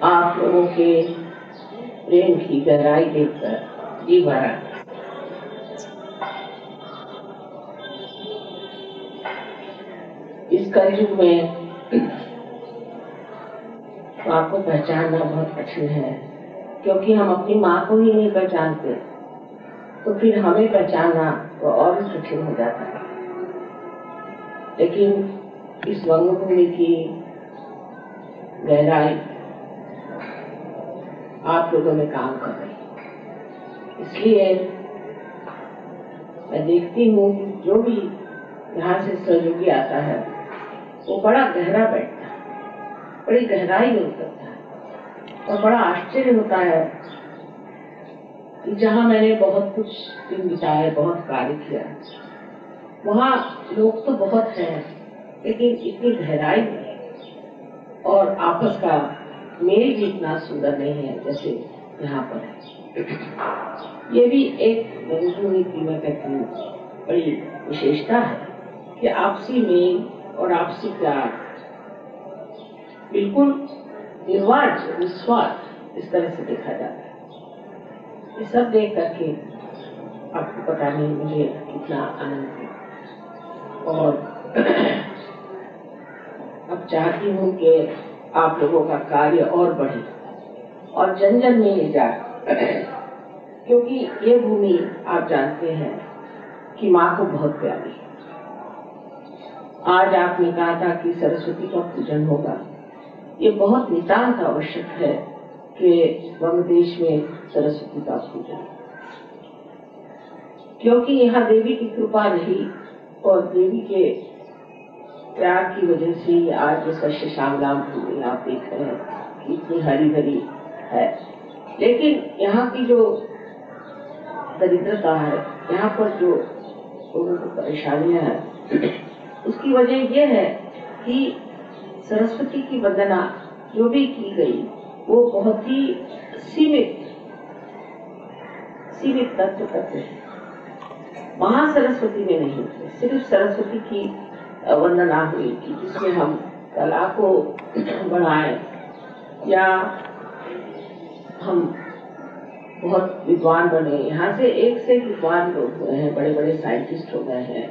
आप लोगों के प्रेम की गहराई देखकर जी भरा। इस कलयुग में माँ को पहचानना बहुत कठिन है, क्योंकि हम अपनी माँ को ही नहीं पहचानते, तो फिर हमें पहचानना तो और भी कठिन हो जाता है। लेकिन इस रंगभूमि की गहराई आप लोगों में काम कर रही है। इसलिए मैं देखती हूँ कि जो भी यहाँ से सहयोगी आता है वो बड़ा गहरा बैठता है, बड़ी गहराई में उतरता है और बड़ा आश्चर्य होता है कि जहाँ मैंने बहुत कुछ दिन बिताए, बहुत कार्य किया, वहाँ लोग तो बहुत हैं, लेकिन इतनी गहराई में और आपस का मेल भी इतना सुंदर नहीं है जैसे यहाँ पर है। ये भी एक रंगभूमि की मैं कहती हूँ बड़ी विशेषता है कि आपसी मेल और आपसी प्यार बिल्कुल निर्वाज निस्वार्थ इस तरह से देखा जाता है। ये सब देख करके आपको पता नहीं मुझे कितना आनंद है और अब चाहती हूँ कि आप लोगों का कार्य और बढ़े और जन जन में ले जाए, क्योंकि ये भूमि आप जानते हैं कि माँ को बहुत प्यारी है। आज आपने कहा था कि सरस्वती का पूजन होगा, ये बहुत नितांत आवश्यक है कि वंग देश में सरस्वती का पूजन, क्योंकि यहाँ देवी की कृपा रही और देवी के प्यार की वजह से आज ये सस्य श्यामलाम भूमि आप देख रहे हैं कि इतनी हरी भरी है। लेकिन यहाँ की जो दरिद्रता है, यहाँ पर जो लोगों को परेशानियां हैं, उसकी वजह यह है कि सरस्वती की वंदना जो भी की गई वो बहुत ही सीमित तत्व करते हैं। महासरस्वती में नहीं, सिर्फ सरस्वती की वंदना हुई कि जिसमें हम कला को बढ़ाएं या हम बहुत विद्वान बने। यहाँ से एक से विद्वान लोग हुए हैं, बड़े बड़े साइंटिस्ट हो गए हैं,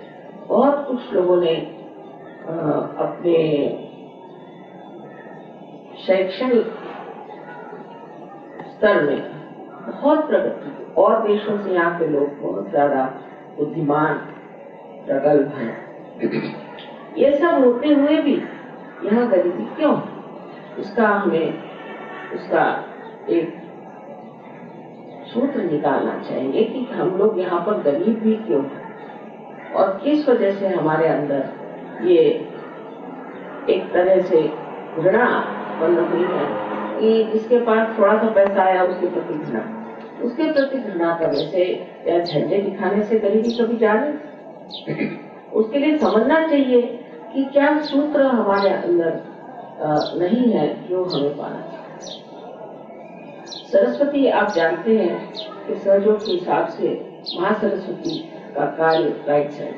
बहुत कुछ लोगों ने अपने शैक्षणिक स्तर में बहुत प्रगति की और देशों से यहाँ के लोग बहुत ज्यादा बुद्धिमान प्रगल्भ हैं। ये सब होते हुए भी यहाँ गरीबी क्यों? उसका एक सूत्र निकालना चाहिए कि हम लोग यहाँ पर गरीब भी क्यों हैं और किस वजह से हमारे अंदर ये एक तरह से घृणा बन रही है कि जिसके पास थोड़ा सा पैसा आया उसके प्रति घृणा करने से या झंडे दिखाने से गरीबी कभी जाने। उसके लिए समझना चाहिए कि क्या सूत्र हमारे अंदर नहीं है जो हमें पाना चाहिए। सरस्वती आप जानते हैं कि सहयोग के हिसाब से महासरस्वती का कार्य राइट साइड,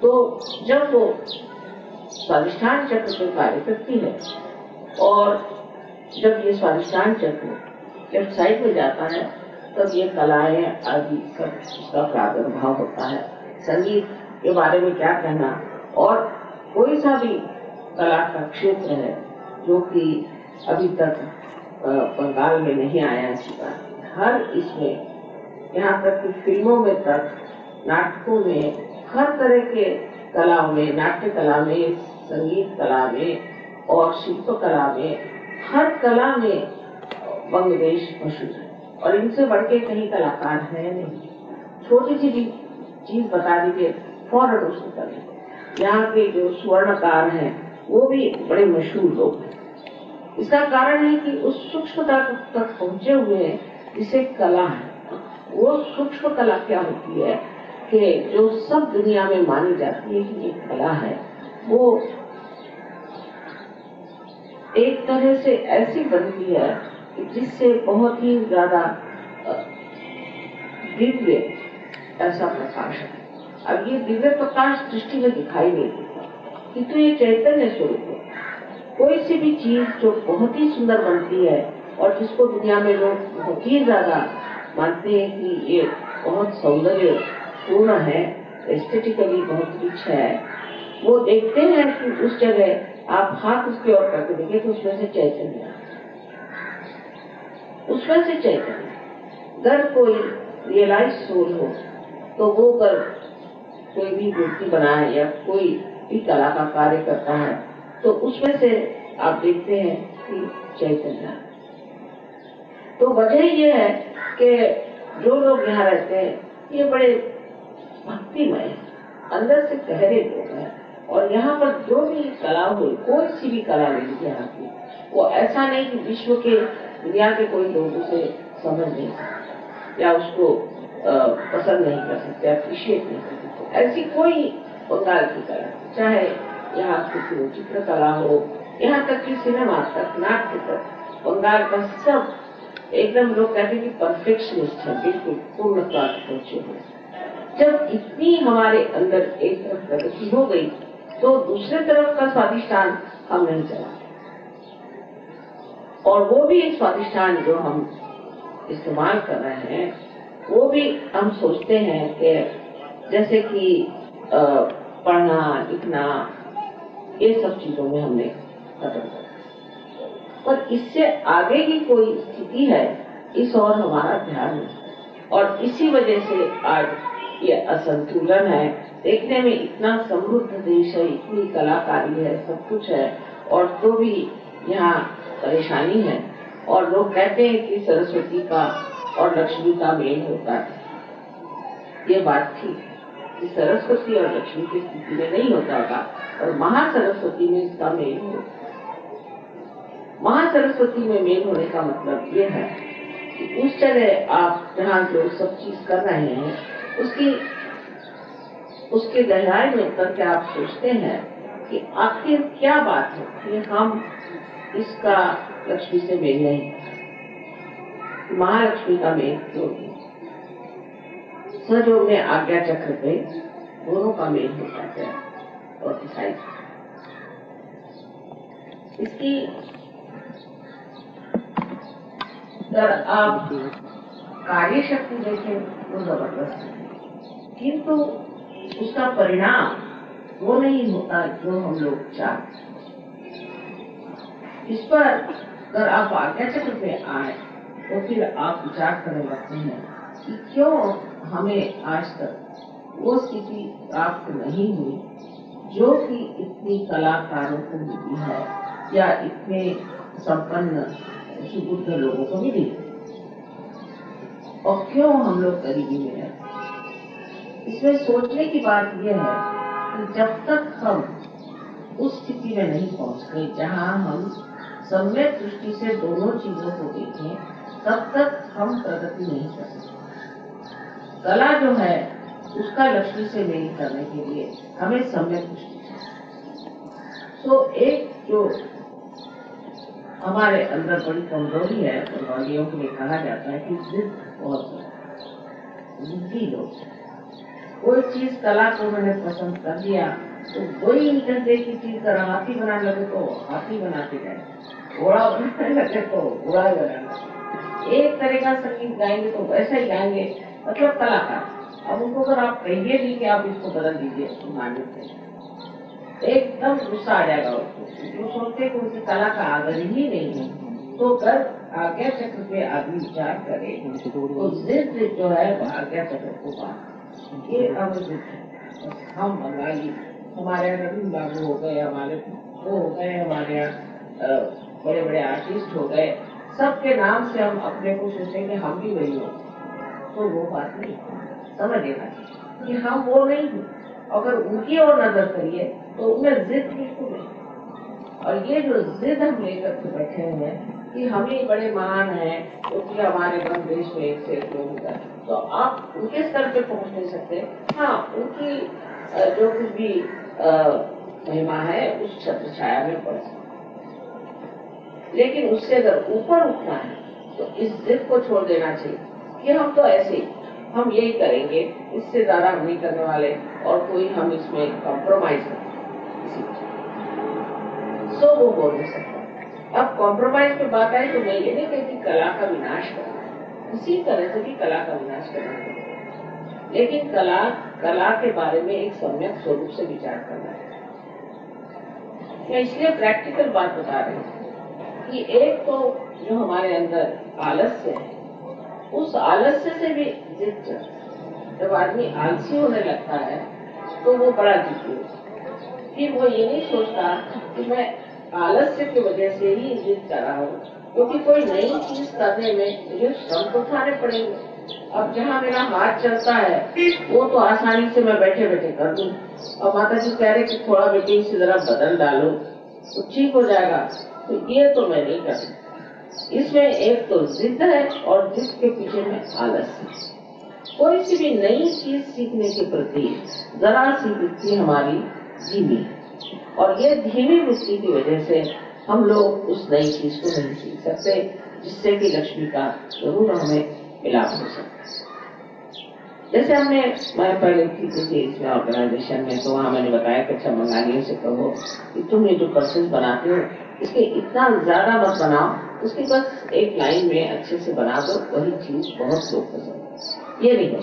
तो जब वो स्वादिष्ठान चक्र पे कार्य करती है और जब ये स्वादिष्ठान चक्र लेफ्ट साइड में जाता है तब ये कलाएं आदि सब उसका प्रादुर्भाव होता है। संगीत के बारे में क्या कहना, और कोई सा भी कला का क्षेत्र है जो कि अभी तक बंगाल में नहीं आया है। हर इसमें यहाँ तक कि फिल्मों में तक, नाटकों में, हर तरह के कलाओं में, नाट्य कला में, संगीत कला में और शिल्प कला में, हर कला में बांग्लादेश मशहूर है और इनसे बढ़ के कहीं कलाकार है नहीं। छोटी सी भी चीज बता दीजिए फौरन उसको करें। यहाँ के जो स्वर्णकार हैं वो भी बड़े मशहूर लोग हैं। इसका कारण है कि उस सूक्ष्मता तक पहुंचे हुए हैं जिसे कला है। वो सूक्ष्म कला क्या होती है कि जो सब दुनिया में मानी जाती है कि ये कला है, वो एक तरह से ऐसी बनती है जिससे बहुत ही ज्यादा दिव्य ऐसा प्रकाश है। अब ये दिव्य प्रकाश दृष्टि में दिखाई नहीं देता, किंतु ये चैतन्य स्वरूप है। कोई सी भी चीज जो बहुत ही सुंदर बनती है और जिसको दुनिया में लोग बहुत ही ज्यादा मानते हैं कि ये बहुत सौंदर्य पूर्ण है, एस्थेटिकली बहुत रिच है, वो देखते हैं कि उस जगह आप हाथ उसकी ओर करके देखें तो उसमें से चैतन्य, उसमें से चैतन्य। अगर कोई रियलाइज सोल हो तो वो अगर कोई भी मूर्ति बनाए या कोई भी कला का कार्य करता है तो उसमें से आप देखते हैं कि चैतन्य। तो वजह ये है कि जो लोग यहाँ रहते हैं ये बड़े भक्तिमय हैं, अंदर से गहरे लोग हैं, और यहाँ पर जो भी कला हुई, कोई सी भी कला ले लीजिए यहाँ की, वो ऐसा नहीं कि विश्व के दुनिया के कोई लोग उसे समझ नहीं सकते या उसको पसंद नहीं कर सकते, अप्रिशिएट नहीं कर सकते। ऐसी कोई बंगाल की कला, चाहे यहाँ की चित्रकला हो, यहाँ तक कि सिनेमा तक, नाट्य तक, बंगाल का सब एकदम लोग कहते हैं कि परफेक्शनिस्ट है, बिल्कुल पूर्णता पहुंचे हुए। जब इतनी हमारे अंदर एक तरफ प्रगति हो गई तो दूसरे तरफ का स्वादिष्टान हम नहीं चला, और वो भी एक स्वादिष्टान जो हम इस्तेमाल कर रहे हैं वो भी हम सोचते हैं कि जैसे कि पढ़ना लिखना ये सब चीजों में हमने खत्म कर, पर इससे आगे की कोई स्थिति है इस और हमारा ध्यान नहीं, और इसी वजह से आज ये असंतुलन है। देखने में इतना समृद्ध देश है, इतनी कलाकारी है, सब कुछ है, और तो भी यहाँ परेशानी है। और लोग कहते हैं कि सरस्वती का और लक्ष्मी का मेल होता है, ये बात थी कि सरस्वती और लक्ष्मी की स्थिति में नहीं होता था, और महासरस्वती में इसका मेल हो। महासरस्वती में मेल होने का मतलब ये है कि उस जगह आप जहाँ जो सब चीज कर रहे हैं उसके गहराई में उतर के आप सोचते हैं कि आखिर क्या बात है कि हम इसका लक्ष्मी से मेल नहीं, महालक्ष्मी का मेल क्यों नहीं। सजयोग में आज्ञा चक्र पे दोनों का मेल होता है, और इसकी अगर आप कार्य शक्ति देखें तो जबरदस्त है, किंतु उसका परिणाम वो नहीं होता जो हम लोग चाहते। इस पर अगर आप आज्ञा चक्र पे आए तो फिर आप विचार करने लगते हैं कि क्यों हमें आज तक वो स्थिति प्राप्त नहीं हुई जो कि इतनी कलाकारों को मिली है या इतने संपन्न सुबुद्ध लोगों को मिली, और क्यों हम लोग गरीबी में हैं। इसमें सोचने की बात यह है कि जब तक हम उस स्थिति में नहीं पहुंच गए जहां हम सम्यक दृष्टि से दोनों चीजों को देखें, तब तक हम प्रगति नहीं कर सकते। कला जो है उसका लक्ष्मी से मेल करने के लिए हमें सम्यक दृष्टि चाहिए। तो एक जो हमारे अंदर बड़ी कमजोरी है, बंगालियों के लिए कहा जाता है कि जिद बहुत जिद्दी लोग, कोई चीज कला को मैंने पसंद कर लिया तो वही कहते की चीज का हाथी बनाने लगे तो हाथी बनाते गए, घोड़ा बनाने लगे तो घोड़ा बनाने लगे, एक तरह का संगीत गाएंगे तो वैसा ही गाएंगे, मतलब कलाकार। अब उनको अगर आप कहिए भी कि आप इसको बदल दीजिए तो मानने से एकदम गुस्सा आ जाएगा उसको, वो सोचते कि उनकी कला का आदर ही नहीं है। तो अगर आज्ञा चक्र पे आदमी विचार करे तो जिद जो है वो आज्ञा चक्र को पार, ये हम बंगाली हमारे यहाँ रविंद्र बाबू हो गए, हमारे वो हो गए, हमारे यहाँ बड़े बड़े आर्टिस्ट हो गए, सबके नाम से हम अपने को सोचेंगे हम भी वही हो, तो वो बात नहीं समझ लेना कि हम वो नहीं हैं। अगर उनकी ओर नजर करिए तो उनमें जिद बिल्कुल नहीं, और ये जो जिद हम लेकर के बैठे हुए हैं कि हम ही बड़े महान हैं क्योंकि हमारे देश में एक से एक लोग हैं, तो आप उनके स्तर पे पहुंच नहीं सकते। हाँ, उनकी जो कुछ भी महिमा है उस छत्र छाया में पड़ सकते, लेकिन उससे अगर ऊपर उठना है तो इस जिद को छोड़ देना चाहिए कि हम तो ऐसे ही हम यही करेंगे, इससे ज्यादा हम नहीं करने वाले, और कोई हम इसमें कॉम्प्रोमाइज नहीं। सो वो बोल नहीं सकता। अब कॉम्प्रोमाइज पे बात आई तो मैं ये नहीं कहती कला का विनाश करना, इसी तरह से भी कला का विनाश करना, लेकिन कला के बारे में एक सम्यक स्वरूप से विचार करना है। मैं इसलिए प्रैक्टिकल बात बता रही हूँ कि एक तो जो हमारे अंदर आलस्य है, उस आलस्य से भी जिद, जब आदमी आलसी होने लगता है तो वो बड़ा जिद्दी होता है। फिर वो ये नहीं सोचता कि मैं आलस्य की वजह से ही जिद कर रहा हूँ, क्योंकि कोई नई चीज करने में मुझे श्रम तो उठाने पड़ेंगे। अब जहाँ मेरा हाथ चलता है वो तो आसानी से मैं बैठे बैठे कर दूं। और माता जी कह रहे कि थोड़ा बेटे इसे जरा बदल डालो तो ठीक हो जाएगा, तो ये तो मैं नहीं कर सकती। इसमें एक तो जिद है और जिद के पीछे में आलस्य। कोई सी भी नई चीज सीखने के प्रति जरा सी वृत्ति हमारी धीमी है, और ये धीमी वृत्ति की वजह से हम लोग उस नई चीज को नहीं सीख सकते, जिससे कि लक्ष्मी का जरूर हमें मिलाप हो सकता है। जैसे मैं पहले थी किसी इसमें ऑर्गेनाइजेशन में, तो वहाँ मैंने बताया कि अच्छा बंगालियों से कहो कि तुम ये जो पर्सेस बनाते हो इसके इतना ज्यादा मत बनाओ, उसकी बस एक लाइन में अच्छे से बना दो, वही चीज बहुत लोग पसंद। ये नहीं है,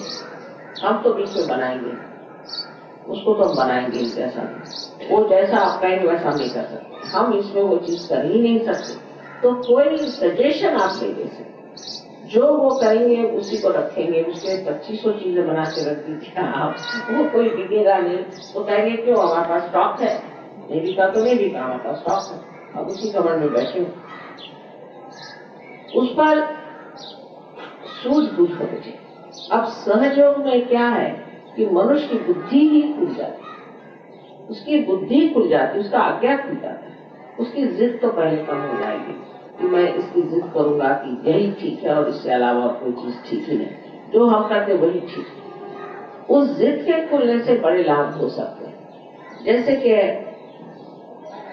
हम तो बीच में बनाएंगे, उसको तो हम बनाएंगे जैसा, वो जैसा आप कहेंगे वैसा हम नहीं कर सकते, हम इसमें वो चीज कर ही नहीं सकते। तो कोई सजेशन आप नहीं दे सकते, जो वो करेंगे उसी को रखेंगे। उसके 2500 चीजें बना के रख दीजिए आप, वो कोई बिकेगा नहीं। तो कहेंगे क्यों, हमारे पास स्टॉक है, नहीं बिका तो नहीं बिका, हमारे पास स्टॉक है, अब उसी कमर में बैठे हो। उस पर सूझबूझ होनी चाहिए। अब सहयोग में क्या है कि मनुष्य की बुद्धि ही खुल जाती, उसकी बुद्धि खुल जाती, उसका आज्ञा खुल जाता है, उसकी जिद तो पहले कम हो जाएगी कि मैं इसकी जिद करूंगा कि यही ठीक है और इससे अलावा और कोई चीज ठीक ही नहीं, जो हम करते वही ठीक है। उस जिद के खुलने से बड़े लाभ हो सकते हैं। जैसे कि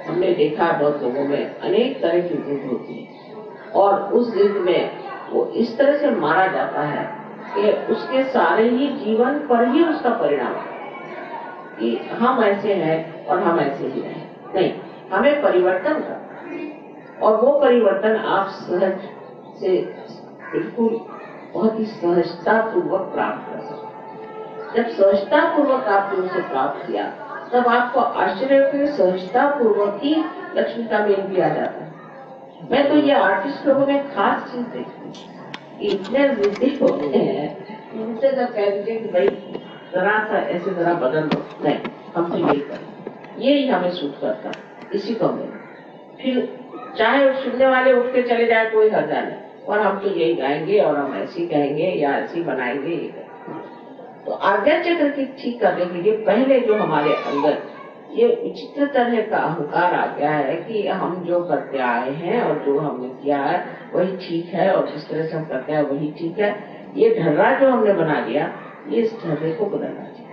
हमने देखा बहुत लोगों में अनेक तरह की जिद होती है, और उस जिद में वो इस तरह से मारा जाता है कि उसके सारे ही जीवन पर ही उसका परिणाम है कि हम ऐसे हैं और हम ऐसे ही रहें। नहीं, हमें परिवर्तन करना है, और वो परिवर्तन आप सहज से बिल्कुल बहुत ही सहजता पूर्वक प्राप्त कर सकते। जब सहजता पूर्वक आपने उसे प्राप्त किया, तब आपको आश्चर्य के सहजता पूर्वक ही लक्ष्मी का मेल भी आ जाता है। मैं तो ये आर्टिस्ट लोगों में खास चीज देखती हूँ, इतने जिद्दी होते हैं, उनसे जब कह दीजिए कि भाई जरा सा ऐसे जरा बदल दो, नहीं हम तो यही करें, यही हमें सूट करता है, इसी को हमें। फिर चाहे सुनने वाले उठ के चले जाए कोई हर्जा नहीं, और हम तो यही गाएंगे और हम ऐसी कहेंगे या ऐसी बनाएंगे, ये करेंगे। तो आज्ञा चक्र की ठीक करने के लिए पहले जो हमारे अंदर ये विचित्र तरह का अहंकार आ गया है कि हम जो करते आए हैं और जो हमने किया है वही ठीक है, और जिस तरह से हम करते हैं वही ठीक है, ये ढर्रा जो हमने बना लिया, ये इस ढर्रे को बदलना चाहिए।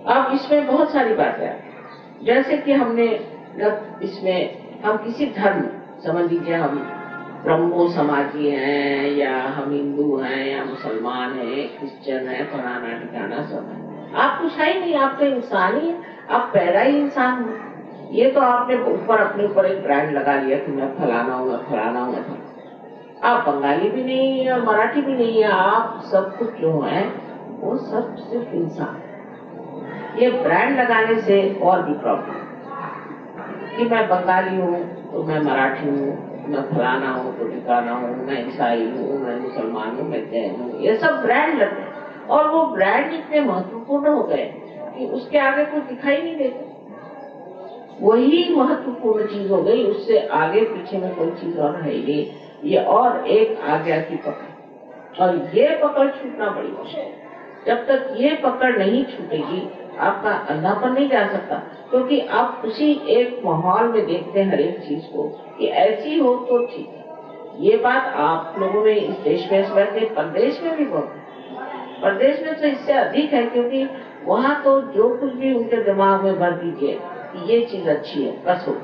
अब इसमें बहुत सारी बातें हैं, जैसे कि हमने जब इसमें हम किसी धर्म, समझ लीजिए हम ब्रह्मो समाजी हैं या हम हिंदू हैं या मुसलमान हैं, क्रिश्चियन है, फलाना ठिकाना सब है, आप कुछ है ही नहीं, आप तो इंसान ही है, आप पैदा ही इंसान हो। ये तो आपने ऊपर अपने ऊपर एक ब्रांड लगा लिया कि मैं फलाना हूँ, मैं फलाना हूँ, मैं फलाना। आप बंगाली भी नहीं है और मराठी भी नहीं है, आप सब कुछ जो है वो सब सिर्फ इंसान है। ये ब्रांड लगाने से और भी प्रॉब्लम कि मैं बंगाली हूँ तो मैं मराठी हूँ, मैं फलाना हूँ तो ठिकाना हूँ, मैं ईसाई हूँ, मैं मुसलमान हूँ, मैं जैन हूँ, ये सब ब्रांड लगते हैं। और वो ब्रांड इतने महत्वपूर्ण हो गए कि उसके आगे कुछ दिखाई नहीं देता, वही महत्वपूर्ण चीज हो गई, उससे आगे पीछे में कोई चीज और है ही नहीं। ये और एक आज्ञा की पकड़, और ये पकड़ छूटना बड़ी मुश्किल है। जब तक ये पकड़ नहीं छूटेगी आपका अंधापन नहीं जा सकता, क्योंकि आप उसी एक माहौल में देखते हैं हर एक चीज को कि ऐसी हो तो ठीक है। ये बात आप लोगों में इस देश में इस वक्त परदेश में भी बहुत है, परदेश में तो इससे अधिक है, क्योंकि वहाँ तो जो कुछ भी उनके दिमाग में भर दीजिए कि ये चीज अच्छी है बस हो।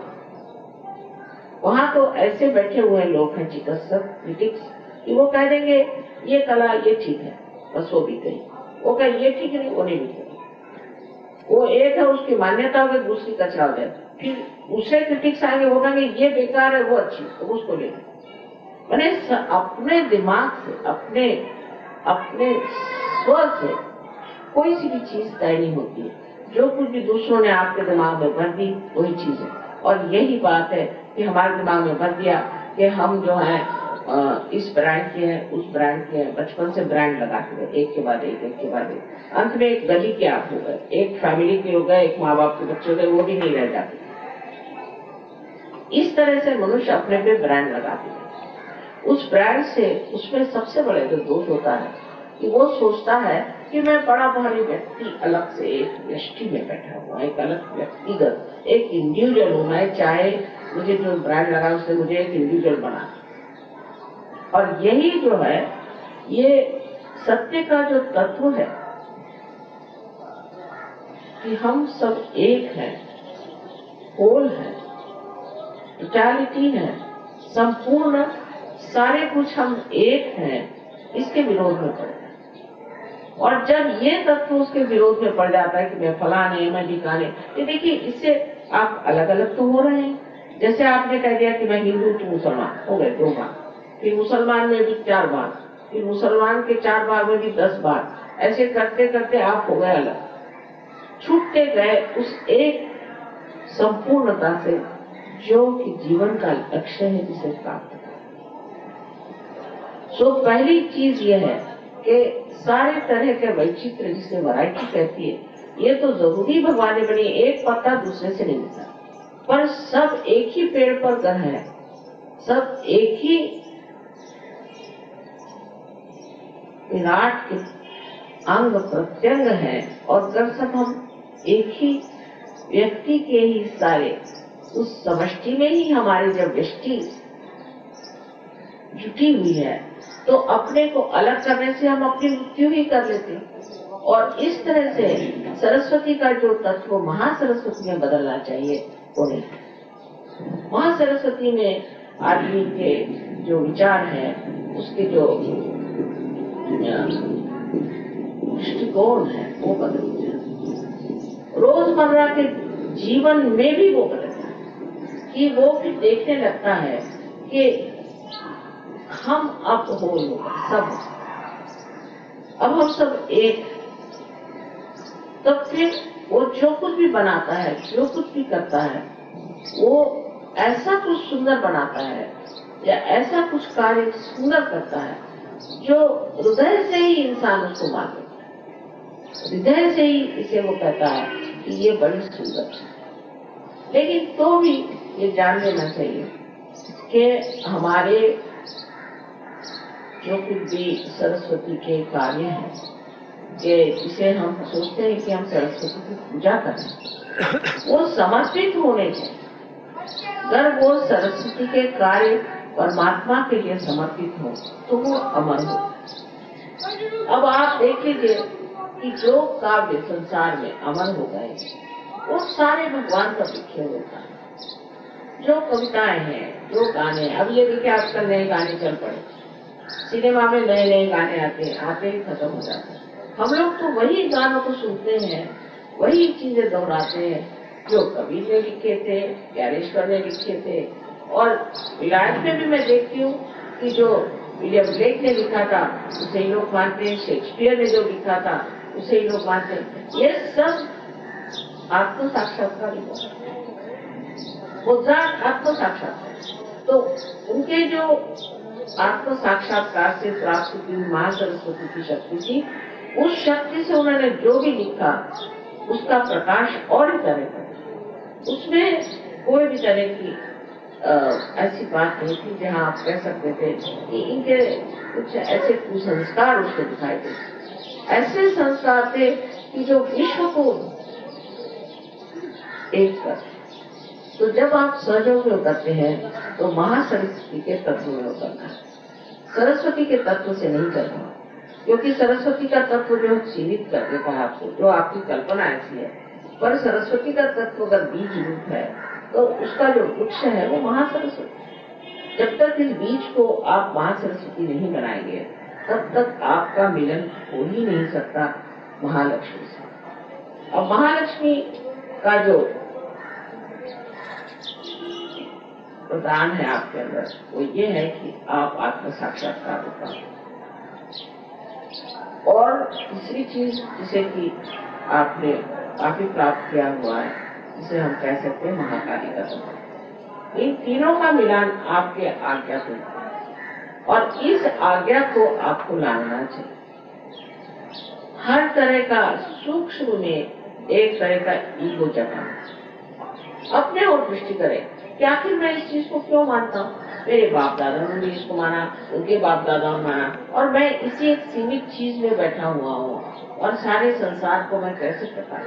वहाँ तो ऐसे बैठे हुए लोग हैं चिकित्सक, क्रिटिक्स, कि वो कह देंगे ये कला ये ठीक है, बस वो भी गई, वो कहे ये ठीक नहीं, वो नहीं भी गई। वो एक है, उसकी मान्यता हो गई, दूसरी कचरा हो जाए, फिर उससे क्रिटिक्स आएंगे, वो कहेंगे ये बेकार है, वो अच्छी, तो उसको ले। मैंने अपने दिमाग से, अपने स्व से कोई सी भी चीज तय नहीं होती है। जो कुछ भी दूसरों ने आपके दिमाग में भर दी वही चीज है। और यही बात है कि हमारे दिमाग में भर दिया कि हम जो है इस ब्रांड के हैं, उस ब्रांड के हैं, बचपन से ब्रांड लगाते गए, एक के बाद एक के बाद एक। अंत में एक गली के आप हो गए, एक फैमिली के हो गए, एक माँ बाप के बच्चे हो गए, वो भी नहीं रह जाते। इस तरह से मनुष्य अपने पे ब्रांड लगाते हैं। उस ब्रांड से उसमें सबसे बड़े जो दोष होता है कि वो सोचता है कि मैं बड़ा भारी व्यक्ति अलग से एक व्यष्टि में बैठा हुआ, एक अलग व्यक्तिगत, एक इंडिविजुअल हूं। मैं चाहे मुझे जो ब्रांड लगा उससे मुझे एक इंडिविजुअल बना। और यही जो है ये सत्य का जो तत्व है कि हम सब एक हैं, होल है, टोटलिटी है, संपूर्ण सारे कुछ हम एक हैं, इसके विरोध में पड़े। और जब ये तत्व उसके विरोध में पड़ जाता है कि मैं फलाने, मैं ढिकाने, ये देखिए इससे आप अलग अलग तो हो रहे हैं। जैसे आपने कह दिया कि मैं हिंदू तू मुसलमान, हो गए 2 भाग, फिर मुसलमान में भी 4 भाग, फिर मुसलमान के 4 भाग में भी 10 भाग, ऐसे करते करते आप हो गए अलग, छूटते गए उस एक संपूर्णता से जो कि जीवन का लक्ष्य है, जिसे प्राप्त करना। सो पहली चीज यह है कि सारे तरह के वैचित्र, जिसे वैरायटी कहती है, ये तो जरूरी भगवान ने बनी, एक पत्ता दूसरे से नहीं मिलता, पर सब एक ही पेड़ पर घर है, सब एक ही विराट के अंग प्रत्यंग है। और अगर सब हम एक ही व्यक्ति के ही सारे उस समष्टि में ही हमारी जब व्यष्टि जुटी हुई है, तो अपने को अलग करने से हम अपनी मृत्यु ही कर लेते हैं। और इस तरह से सरस्वती का जो तत्व महासरस्वती में बदलना चाहिए वो नहीं। महासरस्वती में आदमी के जो विचार है, उसके जो दृष्टिकोण है वो बदल जाए। रोजमर्रा के जीवन में भी वो बदल जाए कि वो भी देखने लगता है कि हम अब हो सब, अब हम सब एक। तब फिर वो जो कुछ भी बनाता है, जो कुछ भी करता है, वो ऐसा कुछ सुंदर बनाता है या ऐसा कुछ कार्य सुंदर करता है जो हृदय से ही इंसान उसको मान लेता है। हृदय से ही इसे वो कहता है कि ये बड़ी सुंदर है। लेकिन तो भी ये जान लेना चाहिए कि हमारे जो कुछ भी सरस्वती के कार्य हैं, कि जिसे हम सोचते हैं कि हम सरस्वती की पूजा करें, वो समर्पित होने चाहिए। अगर वो सरस्वती के कार्य परमात्मा के लिए समर्पित हो तो वो अमर हो। अब आप देख लीजिए कि जो काव्य संसार में अमर हो गए वो सारे भगवान का लिखे होता है। जो कविताएं हैं, जो गाने, अब ये देखिए आजकल नए गाने चल पड़े, सिनेमा में नए नए गाने आते ही खत्म हो जाते हैं। हम लोग तो वही गानों को सुनते हैं, वही चीजें दोहराते हैं जो कबीर ने लिखे थे, ज्ञानेश्वर ने लिखे थे। और विलायत में भी मैं देखती हूँ कि जो विलियम ब्लेक ने लिखा था उसे ही लोग मानते हैं, शेक्सपियर ने जो लिखा था उसे ही लोग मानते हैं। ये सब आत्म साक्षात्कार ही आत्म साक्षात्कार। तो उनके जो आत्म साक्षात्कार से प्राप्त की मां सरस्वती की शक्ति थी, उस शक्ति से उन्होंने जो भी लिखा उसका प्रकाश और ही तरह का, उसमें कोई भी तरह की ऐसी बात नहीं थी जहाँ आप कह सकते थे कि इनके कुछ ऐसे कुसंस्कार उसको दिखाई देते। ऐसे संस्कार थे कि जो विश्व को एक कर। तो जब आप सहयोग में उतरते हैं तो महासरस्वती के तत्व में उतरना है, सरस्वती के तत्व से नहीं करना, क्योंकि सरस्वती का तत्व जो सीमित कर देता है आपको, जो आपकी कल्पना ऐसी है। पर सरस्वती का तत्व अगर बीज रूप है तो उसका जो वृक्ष है वो महासरस्वती। जब तक इस बीज को आप महासरस्वती नहीं बनाएंगे तब तक आपका मिलन हो ही नहीं सकता महालक्ष्मी से। अब महालक्ष्मी का जो प्रदान है आपके अंदर वो ये है कि आप आत्म साक्षात्कार होता है। और तीसरी चीज जिसे कि आपने काफी प्राप्त किया हुआ है, जिसे हम कह सकते हैं महाकाली का संबंध। इन तीनों का मिलान आपके आज्ञा को, और इस आज्ञा को आपको लाना चाहिए। हर तरह का सूक्ष्म में एक तरह का ईगो जगाना, अपने और दृष्टि करें कि आखिर मैं इस चीज को क्यों मानता हूँ। मेरे बाप दादा ने भी इसको माना, उनके बाप दादा ने माना, और मैं इसी एक सीमित चीज में बैठा हुआ हूँ और सारे संसार को मैं कैसे पता।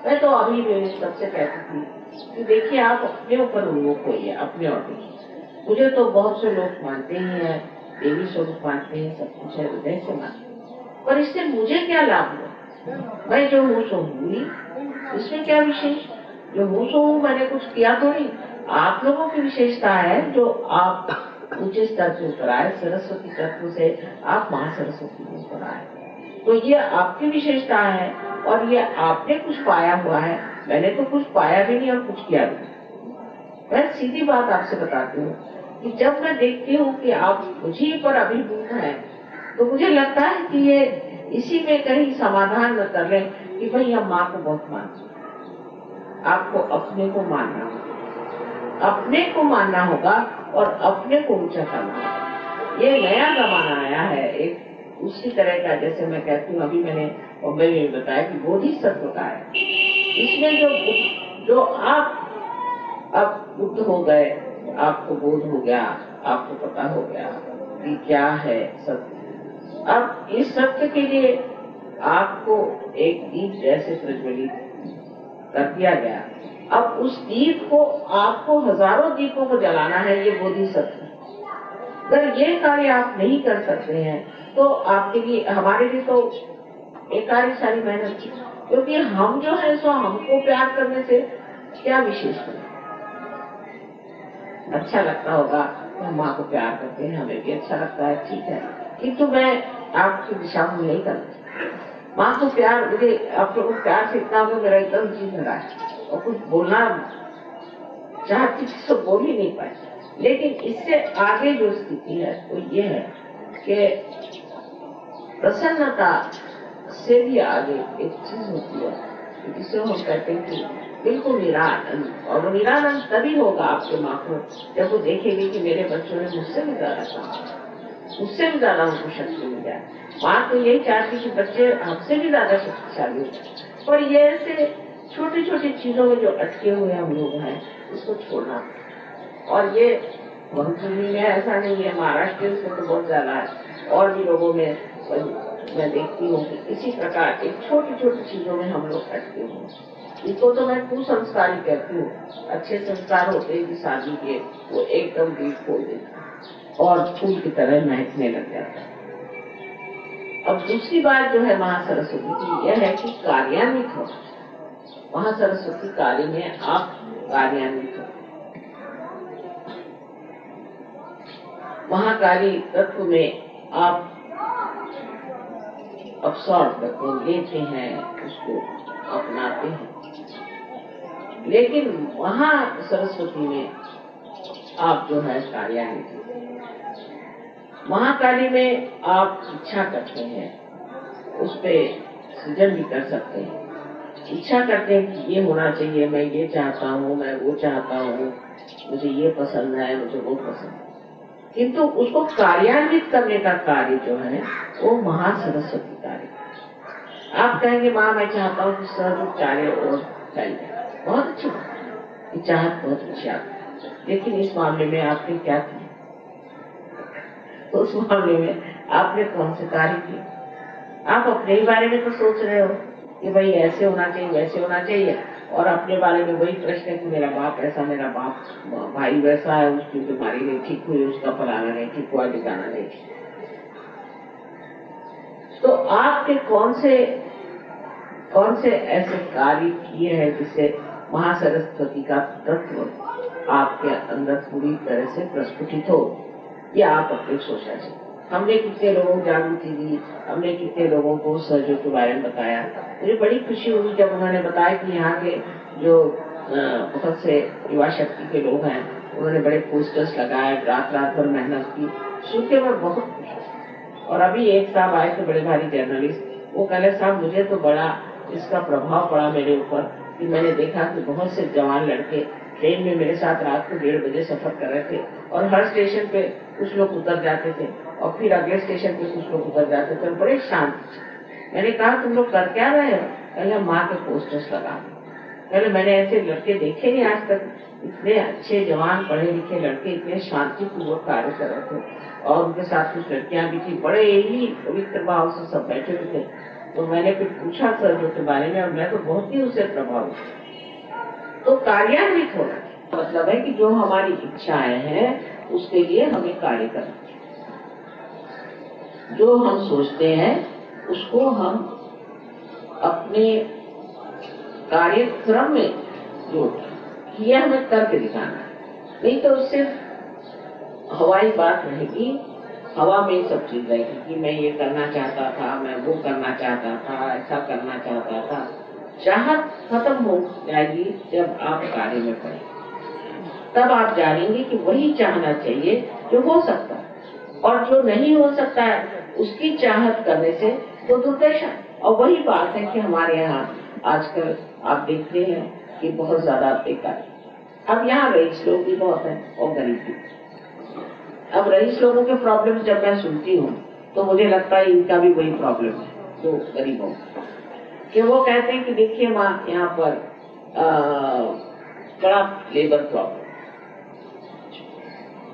मैं तो अभी भी सबसे कहती थी कि देखिए आप अपने ऊपर उन्मुख होइए, अपने और देखिए। मुझे तो बहुत से लोग मानते ही हैं, देवी स्वरूप मानते हैं, सब कुछ है, हृदय से मानते हैं, पर इससे मुझे क्या लाभ हुआ। मैं जो हूँ सो हूँ ही, इसमें क्या विशेष। जो हूँ सो हूँ, मैंने कुछ किया तो नहीं। आप लोगों की विशेषता है जो आप ऊंचे स्तर से ऊपर आए, सरस्वती तत्व से आप माँ सरस्वती में ऊपर आए, तो ये आपकी विशेषता है और ये आपने कुछ पाया हुआ है। मैंने तो कुछ पाया भी नहीं और कुछ किया भी नहीं। मैं सीधी बात आपसे बताती हूँ कि जब मैं देखती हूँ कि आप मुझे पर अभिभूत हैं, तो मुझे लगता है कि ये इसी में कहीं समाधान न कर लें कि भाई हम माँ को बहुत मानते हैं। आपको अपने को मानना होगा, अपने को मानना होगा और अपने को ऊंचा करना होगा। ये नया जमाना आया है एक उसी तरह का, जैसे मैं कहती हूँ, अभी मैंने बॉम्बे में बताया कि बोधिसत्व का है। इसमें जो आप अब बुद्ध हो गए, आपको बोध हो गया, आपको पता हो गया कि क्या है सत्य। अब इस सत्य के लिए आपको एक दीप जैसे प्रज्वलित कर दिया गया। अब उस दीप को आपको हजारों दीपों को जलाना है, ये बोधिसत्व। अगर ये कार्य आप नहीं कर सकते हैं तो आपके लिए, हमारे लिए तो एकारी सारी मेहनत थी, क्योंकि हम जो है सो हमको प्यार करने से क्या विशेष है। अच्छा लगता होगा कि हम माँ को प्यार करते हैं, हमें भी अच्छा लगता है, ठीक है, किंतु मैं आपकी दिशा में नहीं करती। माँ को प्यार, मुझे आप लोगों को प्यार से इतना हो, मेरा एकदम जी भरा है और कुछ बोलना चाहती तो बोल ही नहीं पाए। लेकिन इससे आगे जो स्थिति है वो ये है कि प्रसन्नता से भी आगे एक चीज होती है जिसे हम कहते हैं कि बिल्कुल निरानंद। और वो निरानंद तभी होगा आपके माँ को जब वो देखेगी कि मेरे बच्चों ने मुझसे भी ज्यादा काम, उससे भी ज्यादा उनको शक्ति मिल जाए। माँ तो यही चाहती कि बच्चे हमसे भी ज्यादा शक्तिशाली हो जाए, पर ये ऐसे छोटी छोटी चीजों में जो अटके हुए हम लोग हैं इसको छोड़ना। और ये भंगचूरी में ऐसा नहीं है, महाराष्ट्र में तो बहुत ज्यादा है, और भी लोगों में मैं देखती हूँ कि इसी प्रकार एक छोटी छोटी चीजों में हम लोग अटके हुए। इसको तो मैं कुसंस्कार ही कहती हूँ। अच्छे संस्कार होते हैं कि शादी के वो एकदम बीज खोल देता और फूल की तरह महकने लग जाता है। अब दूसरी बात जो है महासरस्वती की यह है कि कार्यान्वित हो। महासरस्वती कार्य में आप कार्यान्वित हो। महाकाली तत्व में आप अब्सॉर्ब करते हैं, लेते हैं, उसको अपनाते हैं। लेकिन वहाँ सरस्वती में आप जो है कार्यान्वित। महाकाली में आप इच्छा करते हैं, उस पे सृजन भी कर सकते हैं। इच्छा करते हैं कि ये होना चाहिए, मैं ये चाहता हूँ, मैं वो चाहता हूँ, मुझे ये पसंद है, मुझे वो पसंद है। किंतु उसको कार्यान्वित करने का कार्य जो है वो महासरस्वती कार्य। आप कहेंगे माँ मैं चाहता हूँ कि सहरूप चाहे और फैल जाए, बहुत अच्छी बात, ये चाहत बहुत अच्छी आपकी। लेकिन इस मामले में आपने क्या किया? तो उस मामले में आपने कौन से कार्य किए? आप अपने ही बारे में तो सोच रहे हो कि भाई ऐसे होना चाहिए, वैसे होना चाहिए, और अपने बारे में वही प्रश्न है कि मेरा बाप ऐसा, मेरा बाप भाई वैसा है, उसकी बीमारी नहीं ठीक हुई, उसका फलाना नहीं ठीक हुआ, ठिकाना नहीं ठीक। तो आपके कौन से ऐसे कार्य किए हैं जिससे महासरस्वती का तत्व आपके अंदर पूरी तरह से प्रस्फुटित हो, या आप अपनी सोचा चाहिए। हमने कितने लोगों को जागृति दी, हमने कितने लोगों को सहयोग के बारे में बताया। मुझे बड़ी खुशी हुई जब उन्होंने बताया कि यहाँ के जो बहुत से युवा शक्ति के लोग हैं, उन्होंने बड़े पोस्टर्स लगाए, रात भर मेहनत की। सुन के मैं बहुत खुश हुई। और अभी एक साहब आए थे, बड़े भारी जर्नलिस्ट, वो कहले साहब मुझे तो बड़ा इसका प्रभाव पड़ा मेरे ऊपर कि मैंने देखा कि बहुत से जवान लड़के ट्रेन में मेरे साथ रात को 1:30 बजे सफर कर रहे थे और हर स्टेशन पे कुछ लोग उतर जाते थे और फिर अगले स्टेशन पे कुछ लोग उतर जाते थे, बड़े शांत। मैंने कहा तुम लोग कर क्या रहे हो? पहले माँ के पोस्टर्स लगा। पहले मैंने ऐसे लड़के देखे नहीं आज तक, इतने अच्छे जवान पढ़े लिखे लड़के इतने शांतिपूर्वक कार्य कर रहे थे और उनके साथ कुछ लड़कियां भी थी, बड़े ही पवित्र भाव से सब बैठे हुए थे। तो मैंने फिर पूछा सर के बारे में और मैं तो बहुत ही उससे प्रभावित हूँ। तो कार्यान्वित होना मतलब है कि जो हमारी इच्छाएं हैं उसके लिए हमें कार्य करना, जो हम सोचते हैं उसको हम अपने कार्यक्रम में जोड़, ये हमें करके दिखाना है। नहीं तो सिर्फ हवाई बात रहेगी, हवा में सब चीज रहेगी कि मैं ये करना चाहता था, मैं वो करना चाहता था, ऐसा करना चाहता था। चाहत खत्म हो जाएगी जब आप कार्य में पड़े, तब आप जानेंगे कि वही चाहना चाहिए जो हो सकता है और जो नहीं हो सकता है उसकी चाहत करने से तो दुर्दशा। और वही बात है कि हमारे यहाँ आजकल आप देखते हैं कि बहुत ज्यादा बेकार। अब यहाँ रईस लोग भी बहुत हैं और गरीब भी। अब रईस लोगों के प्रॉब्लम जब मैं सुनती हूँ तो मुझे लगता है इनका भी वही प्रॉब्लम है जो गरीबों कि वो कहते हैं कि देखिए माँ यहाँ पर बड़ा लेबर प्रॉब्लम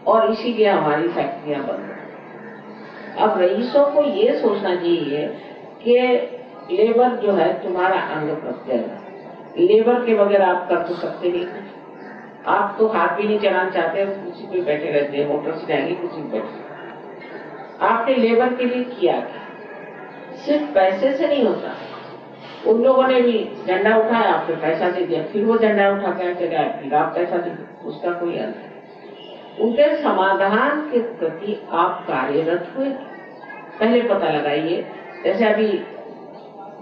और इसीलिए हमारी फैक्ट्रियां बंद हैं। अब रईसों को ये सोचना चाहिए कि लेबर जो है तुम्हारा अंग प्रत्यंग है, लेबर के बगैर आप कर तो सकते नहीं। आप तो हाथ भी नहीं चलाना चाहते, कुर्सी पे बैठे रहते हैं, मोटर से जाएंगे कुर्सी पे बैठे। आपने लेबर के लिए किया सिर्फ पैसे से नहीं होता। उन लोगों ने भी झंडा उठाया, आपने पैसा दे दिया, फिर वो झंडा उठा कर चले आए, फिर आप पैसा दे दिया, उसका कोई अंत नहीं। उनके समाधान के प्रति आप कार्यरत हुए, पहले पता लगाइए। जैसे अभी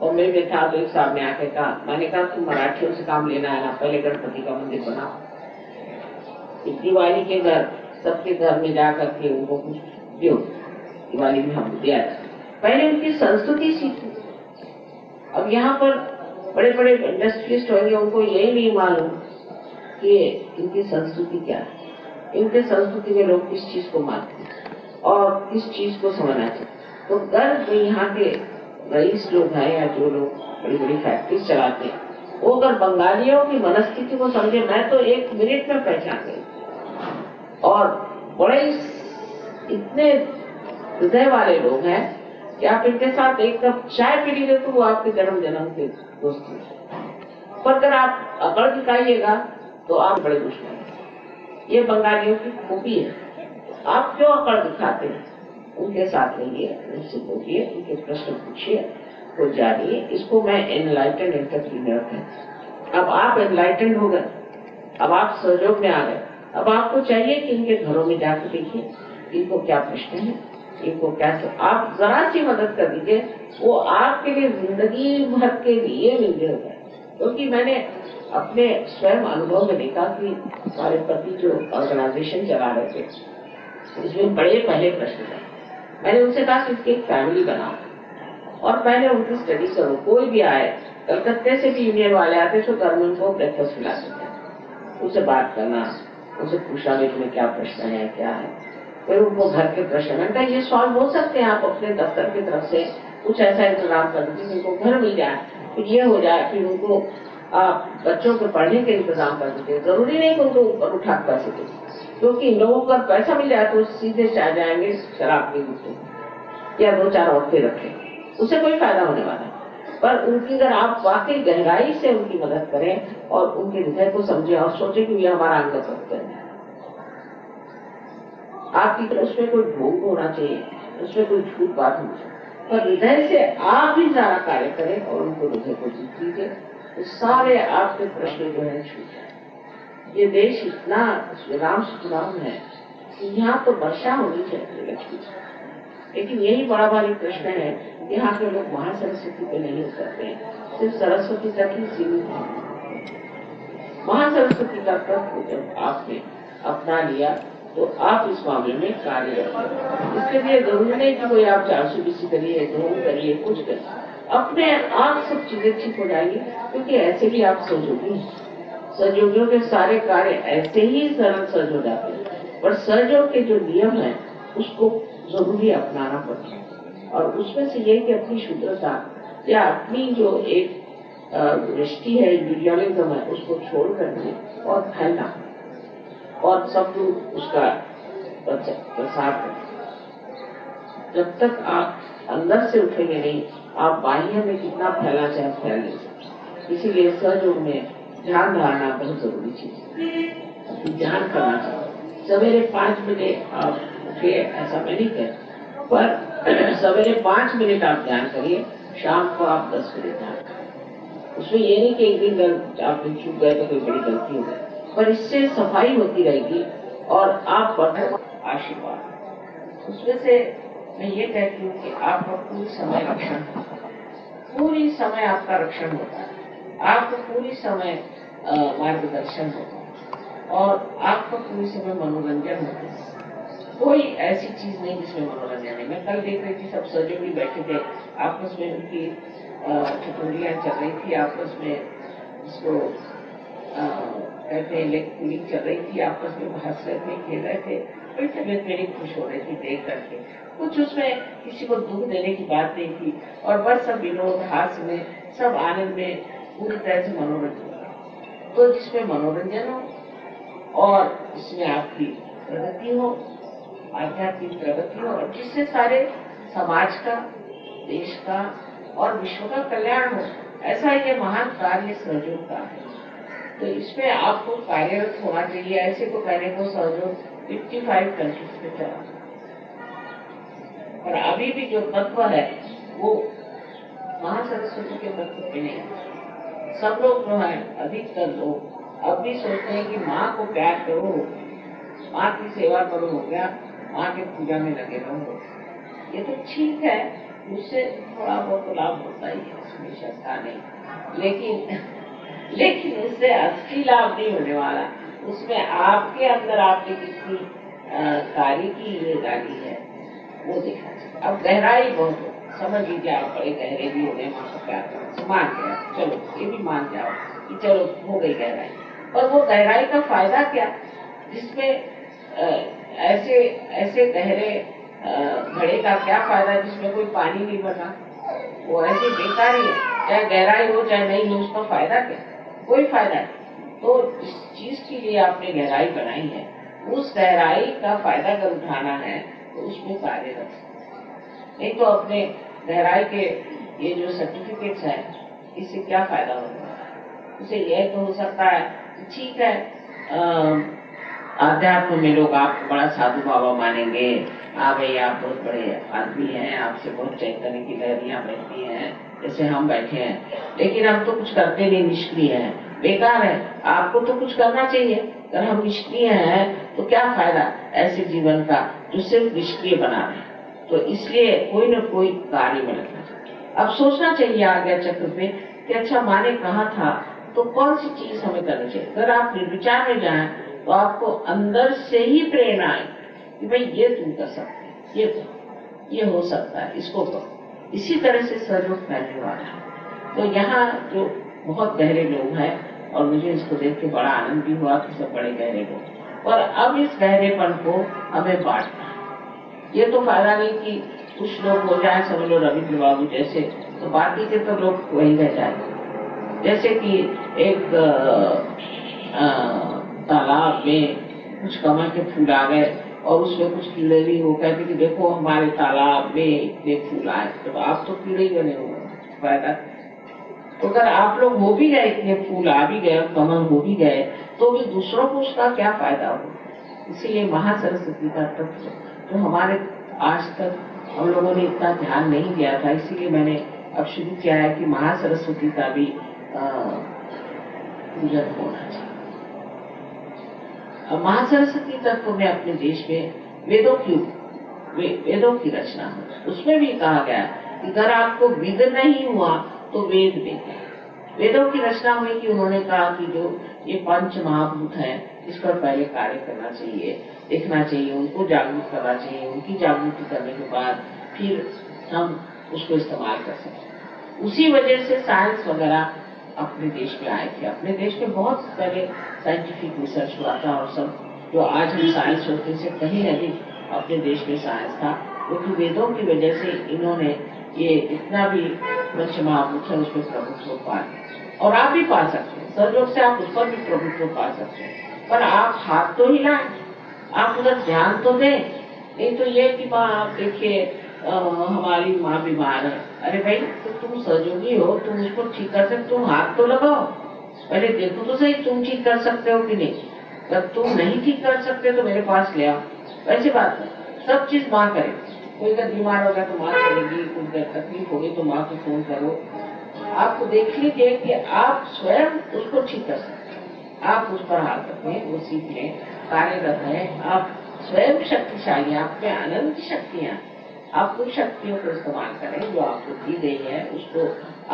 बॉम्बे में था तो एक साहब ने आके कहा, मैंने कहा तुम मराठियों से काम लेना है ना, पहले गणपति का मंदिर बनाओ। दिवाली के घर सबके घर में जाकर के उनको कुछ दो, दिवाली में हम दिया, पहले उनकी संस्कृति सीखो। अब यहाँ पर बड़े बड़े इंडस्ट्रियलिस्ट होंगे, उनको यही नहीं मालूम कि इनकी संस्कृति क्या है, इनके संस्कृति में लोग किस चीज को मानते हैं और किस चीज को समझना चाहिए। तो अगर जो यहाँ के रईस लोग हैं या जो लोग बड़ी बड़ी फैक्ट्रीज चलाते हैं, वो अगर बंगालियों की मनस्थिति को समझे, मैं तो 1 मिनट में पहचान गई। और बड़े इतने हृदय वाले लोग हैं कि आप इनके साथ एक कप चाय पी लीजिए तो वो आपके जन्म जन्म के दोस्त हैं। पर अगर आप अकड़ दिखाइएगा तो आप बड़े दुश्मन हैं। ये बंगालियों की खूबी है। आप क्यों अकड़ दिखाते हैं? उनके साथ रहिए, उनसे बोलिए, उनके प्रश्न पूछिए, तो जानिए। इसको मैं एनलाइटेंड एंटरप्रेन्योर कहती। अब आप एनलाइटेंड हो गए, अब आप सहयोग में आ गए। अब आपको चाहिए कि इनके घरों में जाकर देखिए इनको क्या प्रश्न है, इनको क्या आप जरा सी मदद कर दीजिए, वो आपके लिए जिंदगी भर के लिए मिलने हो गए। क्योंकि मैंने अपने स्वयं अनुभव में देखा कि हमारे पति जो ऑर्गेनाइजेशन चला रहे थे, इसमें बड़े पहले प्रश्न थे। मैंने उनसे कहा कि एक फैमिली बनाओ और पहले उनकी स्टडी करो। कोई भी आए, कलकत्ते से भी यूनियन वाले आते तो घर में उनको ब्रेकफास्ट खिलाते थे, उनसे बात करना, उनसे पूछना भी तुम्हें क्या प्रश्न है, क्या है, फिर उनको घर के प्रश्न है ये सॉल्व हो सकते हैं। आप अपने दफ्तर की तरफ से कुछ ऐसा इंतजाम कर दीजिए उनको घर मिल जाए, फिर ये हो जाए, फिर उनको आप बच्चों के पढ़ने के इंतजाम कर दीजिए। जरूरी नहीं कि उनको ऊपर उठा कर सके, क्योंकि इन लोगों को पैसा मिल जाए तो सीधे चाह जाएंगे शराब के दूसरे या 2-4 औरतें रखें, उससे कोई फायदा होने वाला है। पर उनकी अगर आप वाकई गहराई से उनकी मदद करें और उनके हृदय को समझे और सोचे कि ये हमारा अंग सत्य है, आपकी उसमें कोई ढोंग होना चाहिए, उसमें कोई झूठ बात होनी चाहिए, पर हृदय से आप भी सारा कार्य करें और उनको हृदय को जीत लीजिए, तो सारे आपके प्रश्न जो है छूट जाए। ये देश इतना राम सुराम है कि यहाँ तो वर्षा होनी चाहिए लक्ष्मी, लेकिन यही बड़ा भारी प्रश्न है, यहाँ के लोग महासरस्वती पे नहीं उतरते हैं, सिर्फ सरस्वती तक ही सीमित है। महासरस्वती का तत्व जब आपने अपना लिया तो आप इस मामले में कार्य करें। इसके लिए जरूरी नहीं कि कोई आप 420 करिए, ध्रुव करिए, कुछ करिए, अपने आप सब चीजें ठीक हो जाएगी, क्योंकि ऐसे भी आप सहयोगी हैं। सहयोगियों के सारे कार्य ऐसे ही सरल सहज हो जाते हैं, पर सहयोग के जो नियम है उसको जरूरी अपनाना पड़ता है। और उसमें से ये कि अपनी शुद्धता या अपनी जो एक दृष्टि है, इंडिविजुअलिज्म है, उसको छोड़ करके और फैलना और सब लोग उसका प्रसार करें। जब तक आप अंदर से उठेंगे नहीं, आप बाह्य में कितना फैलना चाहे फैल नहीं सकते। इसीलिए सहयोग में ध्यान धारणा बहुत जरूरी चीज है। ध्यान करना चाहिए। सवेरे 5 बजे आप उठिए, ऐसा मैं नहीं कहता, पर सवेरे 5 मिनट आप ध्यान करिए, शाम को आप 10 मिनट ध्यान करिए। उसमें ये नहीं कि एक दिन आप चूक गए तो कोई बड़ी गलती हो गई, पर इससे सफाई होती रहेगी और आप आशीर्वाद। उसमें से मैं ये कहती हूँ कि आपका पूरी समय रक्षण, पूरी समय आपका रक्षण होता है, आपको पूरी समय मार्गदर्शन होता है और आपका पूरी समय मनोरंजन होता है। कोई ऐसी चीज नहीं जिसमें मनोरंजन है। मैं कल देख रही थी, सब सहयोगी बैठे थे, आपस में उनकी ठिठुरियां चल रही थी, आपस में इसको कहते हैं लेग पुलिंग चल रही थी, आपस में हंस रहे थे, खेल रहे थे। बड़ी तबीयत मेरी खुश हो रही थी देख करके। कुछ उसमें किसी को दुख देने की बात नहीं थी और बस सब विनोद हास्य में, सब आनंद में, पूरी तरह से मनोरंजन। तो जिसमें मनोरंजन हो और जिसमें आपकी प्रगति हो, आध्यात्मिक प्रगति हो, और जिससे सारे समाज का, देश का और विश्व का कल्याण हो, ऐसा ये महान कार्य सहयोग का है। तो इसमें आपको कार्यरत होना चाहिए। ऐसे को कहने को सहयोग 55 कंट्रीज में चला, और अभी भी जो तत्व है वो महासरस्वती के तत्व पे नहीं है। सब लोग जो है, अधिकतर लोग अब भी सोचते हैं कि माँ को प्यार करो, माँ की सेवा करो, हो गया, माँ के पूजा में लगे रहो। ये तो ठीक है, उससे थोड़ा बहुत लाभ होता ही है, उसमें शंका नहीं, लेकिन उससे असली लाभ नहीं होने वाला। उसमें आपके अंदर आपने कितनी कार्य की ये डाली है वो देखना चाहिए। अब गहराई बहुत हो, समझ लीजिए आप बड़े गहरे भी हो गए, माँ को प्यार करो, मान गया, चलो ये भी मान जाओ कि चलो हो गई गहराई, और वो गहराई का फायदा क्या, जिसमें ऐसे गहरे घड़े का क्या फायदा जिसमें कोई पानी नहीं बना, वो ऐसे बेकार ही है। चाहे गहराई हो चाहे नहीं हो, उसका फायदा क्या, कोई फायदा नहीं। तो जिस चीज के लिए आपने गहराई बनाई है, उस गहराई का फायदा अगर उठाना है तो उसमें कार्यरत, नहीं तो अपने गहराई के ये जो सर्टिफिकेट्स है, इससे क्या फायदा होगा। उसे यह तो हो सकता है ठीक है, आध्यात्म में लोग आपको बड़ा साधु बाबा मानेंगे, भाई आप बहुत बड़े आदमी हैं, आपसे बहुत चैतन्य की लहरियां बहती हैं, जैसे हम बैठे हैं, लेकिन हम तो कुछ करते नहीं, निष्क्रिय हैं, बेकार है। आपको तो कुछ करना चाहिए। अगर हम निष्क्रिय हैं तो क्या फायदा ऐसे जीवन का जो सिर्फ निष्क्रिय बना रहे। तो इसलिए कोई न कोई कार्य में लगना चाहिए। अब सोचना चाहिए आ गया चक्र पे कि अच्छा माँ ने कहा था तो कौन सी चीज हमें करनी चाहिए। अगर आप निर्विचार में जाएं तो आपको अंदर से ही प्रेरणा आए कि भाई ये तुम कर सकते हैं, ये हो सकता है, इसको करो। इसी तरह से सहयोग फैलने वाला है। तो यहाँ जो बहुत गहरे लोग हैं, और मुझे इसको देख के बड़ा आनंद भी हुआ कि सब बड़े गहरे लोग, और अब इस गहरेपन को हमें बांटना है। ये तो फायदा नहीं कि कुछ लोग हो जाए, समझ लो रविंद्र बाबू जैसे, तो बाकी के तो लोग वही रह जाए। जैसे कि एक तालाब में कुछ कमल के फूल आ गए और उसमें कुछ कीड़े भी हो, कहते कि देखो हमारे तालाब में इतने फूल आए, तो आप तो कीड़े ही बने हुए, फायदा। तो अगर आप लोग हो भी गए, इतने फूल आ भी गए, कमल हो भी गए, तो भी दूसरों को उसका क्या फायदा हो। इसीलिए महासरस्वती का तत्व तो हमारे आज तक हम लोगों ने इतना ध्यान नहीं दिया था, इसीलिए मैंने अब शुरू किया है कि महासरस्वती का भी पूजन होना चाहिए। महासरस्वती तत्व में अपने देश में वेदों की वेदों की रचना हो। उसमें भी कहा गया कि अगर आपको विद नहीं हुआ तो वेद देते। वेदों की रचना हुई कि उन्होंने कहा कि जो ये पंच महाभूत हैं इस पर पहले कार्य करना चाहिए, देखना चाहिए, उनको जागरूक करना चाहिए, उनकी जागृति करने के बाद फिर हम उसको इस्तेमाल कर सकते। उसी वजह से साइंस वगैरह अपने देश में आए थे। अपने देश में बहुत पहले साइंटिफिक रिसर्च हुआ था और सब जो आज हम साइंस होते से कहीं अधिक अपने देश में साइंस था, क्योंकि वेदों की वजह से इन्होंने ये जितना भी पंच महाभूत है उसमें प्रभुत्व पा लिया। और आप भी पा सकते हैं, सहयोग से आप उस पर भी प्रभुत्व पा सकते हैं, पर आप हाथ तो हिलाएं, आप उधर ध्यान तो दें। नहीं तो ये कि माँ आप देखिए हमारी माँ बीमार है, अरे भाई तो तुम सहयोगी हो, तुम उसको ठीक कर सकते, तुम हाथ तो लगाओ, पहले देखो तो सही तुम ठीक कर सकते हो कि नहीं। जब तुम नहीं ठीक कर सकते तो मेरे पास ले आओ। वैसी बात है, सब चीज माँ करे। कोई अगर बीमार होगा तो माँ करेगी, कुछ तकलीफ होगी तो माँ को फोन करो। आप देख लीजिए कि आप स्वयं उसको ठीक कर सकते हैं, आप उस पर हाथ रखें, वो सीख लें, कार्यरत है, आप स्वयं शक्तिशाली, आप में अनंत शक्तियां, आप उन शक्तियों को इस्तेमाल करें जो आपको दी गई है, उसको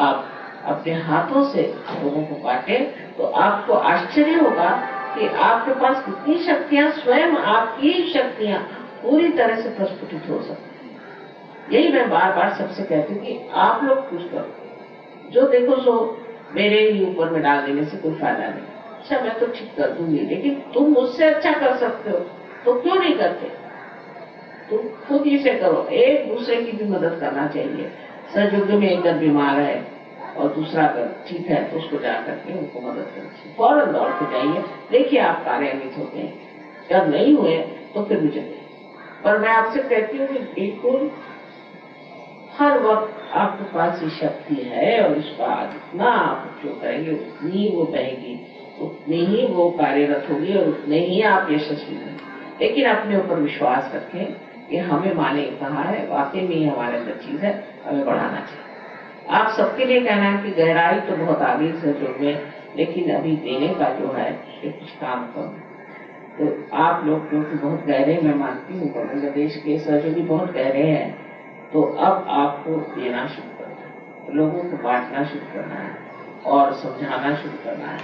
आप अपने हाथों से लोगों को बांटे तो आपको आश्चर्य होगा कि आपके पास कितनी शक्तियां, स्वयं आपकी शक्तियां पूरी तरह से प्रस्फुटित हो सकती हैं। यही मैं बार बार सबसे कहती हूँ कि आप लोग कुछ करो, जो देखो सो मेरे ही ऊपर में डाल देने से कोई फायदा नहीं। अच्छा मैं तो ठीक कर दूंगी, लेकिन तुम मुझसे अच्छा कर सकते हो तो क्यों नहीं करते? तुम खुद ही से करो, एक दूसरे की भी मदद करना चाहिए। सहयोग में एक अगर बीमार है और दूसरा अगर ठीक है तो उसको जा करके उनको मदद करिए, फौरन दौड़ के जाइए, देखिए आप कार्यान्वित होते हैं। जब नहीं हुए तो फिर मुझे, पर मैं आपसे कहती हूँ कि बिल्कुल हर वक्त आपके पास ये शक्ति है और इसका जितना आप उपयोग करेंगे उतनी वो बहेगी, उतनी ही वो कार्यरत होगी और उतने ही आप यशस्वी होंगे। लेकिन अपने ऊपर विश्वास रखें कि हमें माँ ने कहा है, वाकई में हमारे अंदर चीज है, हमें बढ़ाना चाहिए। आप सबके लिए कहना है कि गहराई तो बहुत आगे सहयोग में, लेकिन अभी देने का जो है ये कुछ काम करो। तो आप लोग क्योंकि बहुत गहरे, मैं मानती हूँ बांग्लादेश के सहयोगी बहुत गहरे हैं, तो अब आपको देना शुरू करना है, लोगों को बांटना शुरू करना है और समझाना शुरू करना है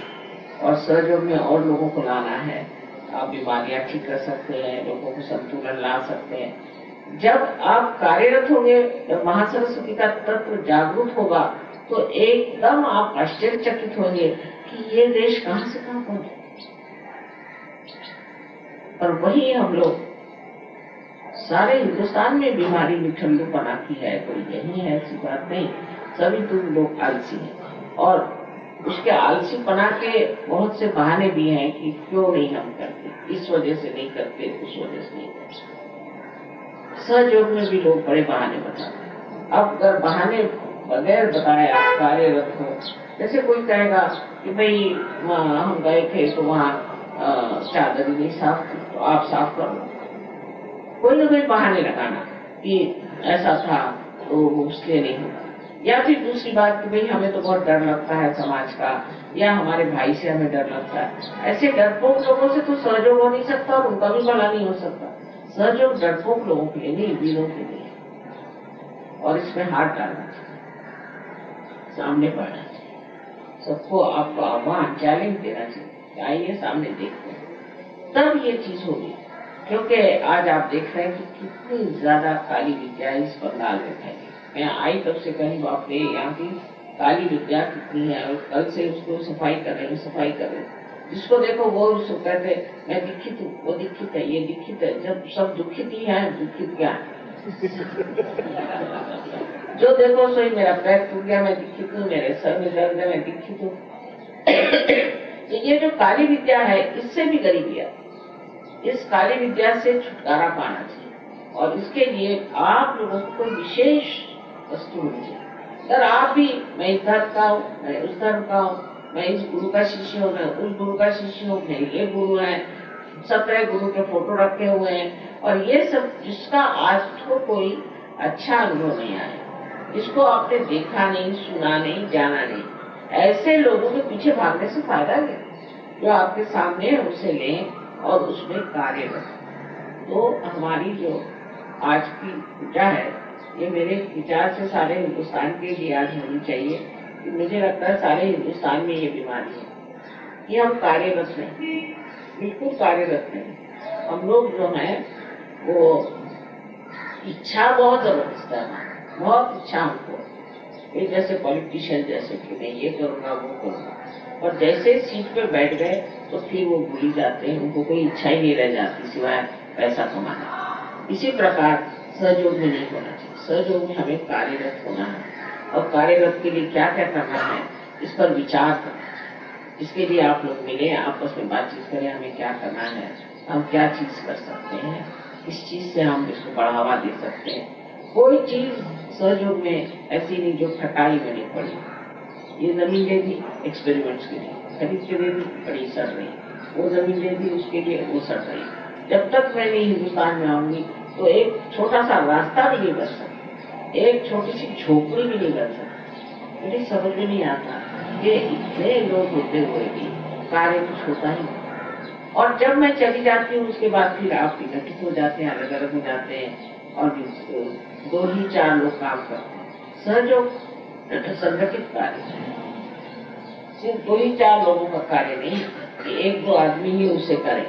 और सहयोग में और लोगों को लाना है। आप बीमारियां ठीक कर सकते हैं, लोगों को संतुलन ला सकते हैं। जब आप कार्यरत होंगे, जब महासरस्वती का तत्व जागरूक होगा तो एकदम आप आश्चर्यचकित होंगे कि ये देश कहां से कहां पहुंचे। और वही हम लोग सारे हिंदुस्तान में बीमारी मिठल्लू बना की है, कोई यही है ऐसी बात नहीं, सभी तुम लोग आलसी हैं और उसके आलसी बना के बहुत से बहाने भी हैं कि क्यों नहीं हम करते, इस वजह से नहीं करते, उस वजह से नहीं करते। सहयोग में भी लोग बड़े बहाने बताते हैं। अब अगर बहाने बगैर बताए आप कार्यरत हो, जैसे कोई कहेगा कि भाई हम गए थे तो वहाँ चादर नहीं साफ थी तो आप साफ कर लो, कोई ना कोई बहाने लगाना कि ऐसा था तो उसलिए नहीं होगा। या फिर दूसरी बात कि भाई हमें तो बहुत डर लगता है समाज का, या हमारे भाई से हमें डर लगता है। ऐसे डरपोक लोगों से तो सहयोग हो नहीं सकता और उनका भी भला नहीं हो सकता। सहयोग डरपोक लोगों के लिए नहीं, वीरों के लिए, और इसमें हाथ डालना चाहिए, सामने बढ़ना चाहिए, सबको आपको आह्वान चैलेंज देना चाहिए, आइए सामने देखते हैं, तब ये चीज होगी। क्योंकि आज आप देख रहे हैं कि कितनी ज्यादा काली विद्या इस बंगाल में फैली। मैं आई तब से कहीं बाप रे यहाँ की काली विद्या कितनी है, और कल से उसको सफाई कर रहे हैं, जिसको देखो वो उसको कहते मैं दीक्षित हूँ, वो दीक्षित है, ये दीक्षित है। जब सब दुखित ही है, दुखित क्या है? जो देखो सोई मेरा पैर टूट गया मैं दीक्षित हूँ, मेरे सर में दर्द है मैं दीक्षित हूँ। ये जो काली विद्या है इससे भी गरीबी है, इस काली विद्या से छुटकारा पाना चाहिए और इसके लिए आप लोगों को विशेष वस्तु होनी चाहिए। अगर आप भी, मैं इस धर्म का हूँ, मैं उस धर्म का हूँ, मैं इस गुरु का शिष्य हूँ, मैं उस गुरु का शिष्य हूँ, मेरे ये गुरु है, 17 गुरु के फोटो रखे हुए हैं, और ये सब जिसका आज तो कोई अच्छा अनुभव नहीं आया, जिसको आपने देखा नहीं, सुना नहीं, जाना नहीं, ऐसे लोगों के पीछे भागने से फायदा नहीं। जो आपके सामने है उसे लें और उसमें कार्य करें। तो हमारी जो आज की पूजा है, ये मेरे विचार से सारे हिंदुस्तान के लिए आज होनी चाहिए। मुझे लगता है सारे हिंदुस्तान में ये बीमारी है कि हम कार्यरत नहीं, बिल्कुल कार्यरत नहीं। हम लोग जो है वो इच्छा बहुत जबरदस्त है, बहुत इच्छा हमको, ये जैसे पॉलिटिशियन जैसे कि मैं ये करूंगा वो करूंगा, और जैसे सीट पे बैठ गए तो फिर वो भूल जाते हैं, उनको कोई इच्छा ही नहीं रह जाती सिवाय पैसा कमाना। इसी प्रकार सहयोग में नहीं होना चाहिए। सहयोग में हमें कार्यरत होना है, और कार्यरत के लिए क्या क्या करना है इस पर विचार करना है। इसके लिए आप लोग मिले, आपस में बातचीत करें, हमें क्या करना है, हम क्या चीज कर सकते हैं, किस चीज से हम इसको बढ़ावा दे सकते हैं। कोई चीज सहयोग में ऐसी नहीं जो खटाई में नहीं पड़ी। ये जमीन दे दी एक्सपेरिमेंट्स के लिए, खरीद के दे दी, बड़ी सड़ रही, वो जमीन दे दी उसके लिए, वो सड़ रही। जब तक मैं नहीं हिंदुस्तान में आऊंगी तो एक छोटा सा रास्ता भी नहीं बन सकता, एक छोटी सी झोपड़ी भी नहीं बन सकती। मुझे समझ में नहीं आता कि इतने लोग होते हुए भी कार्य कुछ होता ही नहीं। और जब मैं चली जाती हूँ उसके बाद फिर आप विघटित हो जाते हैं, अलग अलग हो जाते हैं, और 2 ही 4 लोग काम करते हैं। सहयोग संगठित कार्य है, सिर्फ 2 ही 4 लोगों का कार्य नहीं कि 1-2 आदमी ही उसे करें।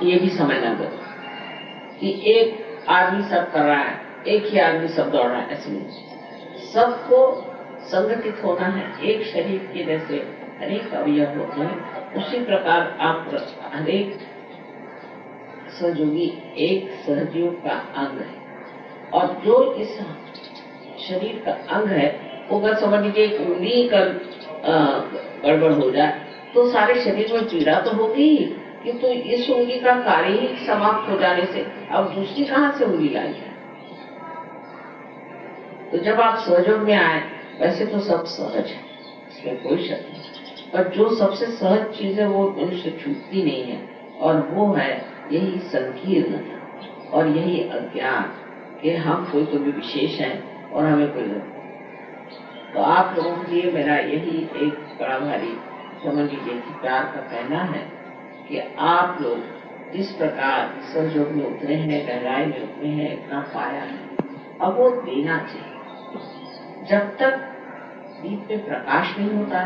ये भी समझना जरूरी कि एक आदमी सब कर रहा है, एक ही आदमी सब दौड़ रहा है, ऐसे नहीं। सबको संगठित होना है। एक शरीर के जैसे अनेक अवयव होते हैं, उसी प्रकार आप हरेक सहयोगी एक सहयोग का अंग है, और जो इस शरीर का अंग है वो अगर समझ लीजिए एक उंगली का गड़बड़ हो जाए तो सारे शरीर में पीड़ा तो होगी ही, किंतु इस उंगली का कार्य ही समाप्त हो जाने से अब दूसरी कहां से उंगली लाई है। तो जब आप सहयोग में आए, वैसे तो सब सहज है, इसमें कोई शक नहीं, पर जो सबसे सहज चीज है वो मनुष्य छूटती नहीं है, और वो है यही संकीर्णता और यही अज्ञान कि हम कोई तो भी विशेष है और हमें कोई नहीं। तो आप लोगों के लिए मेरा यही एक बड़ा भारी समझ लीजिए कि प्यार का कहना है कि आप लोग जिस प्रकार सहयोग में उतरे हैं, गहराई में उतरे हैं, इतना पाया है, अब वो देना चाहिए। जब तक दीप में प्रकाश नहीं होता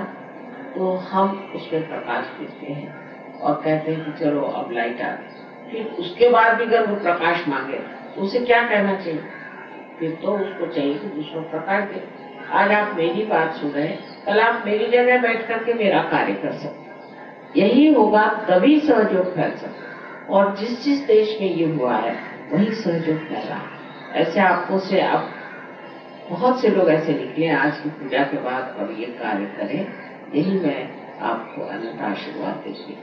तो हम उसमें प्रकाश देते हैं और कहते हैं कि चलो अब लाइट आ गई। फिर उसके बाद भी अगर वो प्रकाश मांगे तो उसे क्या कहना चाहिए? फिर तो उसको चाहिए कि दूसरों प्रकाश दे। आज आप मेरी बात सुन रहे हैं, कल आप मेरी जगह बैठ करके मेरा कार्य कर सकते। यही होगा तभी सहयोग फैल सकता, और जिस देश में ये हुआ है वही सहयोग फैला है। ऐसे आपको से आप बहुत से लोग ऐसे निकले आज की पूजा के बाद और ये कार्य करें, यही मैं आपको अन्यथा आशीर्वाद देती हूँ।